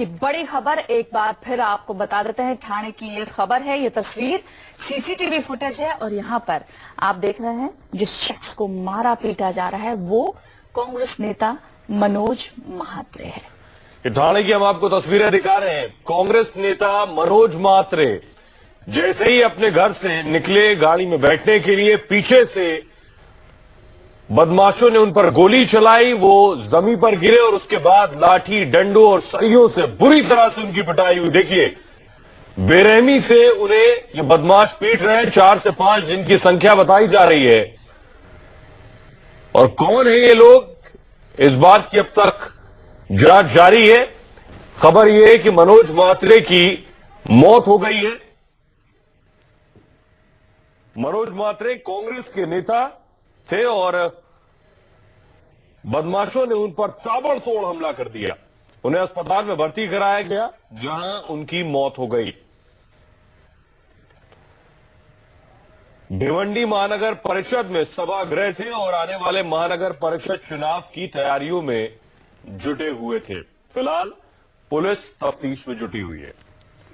ये बड़ी खबर एक बार फिर आपको बता देते हैं। ठाणे की ये खबर है, ये तस्वीर सीसीटीवी फुटेज है और यहाँ पर आप देख रहे हैं जिस शख्स को मारा पीटा जा रहा है वो कांग्रेस नेता मनोज महात्रे है। ठाणे की हम आपको तस्वीरें दिखा रहे हैं। कांग्रेस नेता मनोज महात्रे जैसे ही अपने घर से निकले गाड़ी में बैठने के लिए, पीछे से बदमाशों ने उन पर गोली चलाई। वो जमीन पर गिरे और उसके बाद लाठी, डंडों और सरियों से बुरी तरह से उनकी पिटाई हुई। देखिए, बेरहमी से उन्हें ये बदमाश पीट रहे हैं। 4 से 5 जिनकी संख्या बताई जा रही है। और कौन है ये लोग, इस बात की अब तक जांच जारी है। खबर यह है कि मनोज महात्रे की मौत हो गई है। मनोज महात्रे कांग्रेस के नेता थे और बदमाशों ने उन पर ताबड़तोड़ हमला कर दिया। उन्हें अस्पताल में भर्ती कराया गया जहां उनकी मौत हो गई। भिवंडी महानगर परिषद में सभागृह थे और आने वाले महानगर परिषद चुनाव की तैयारियों में जुटे हुए थे। फिलहाल पुलिस तफ्तीश में जुटी हुई है।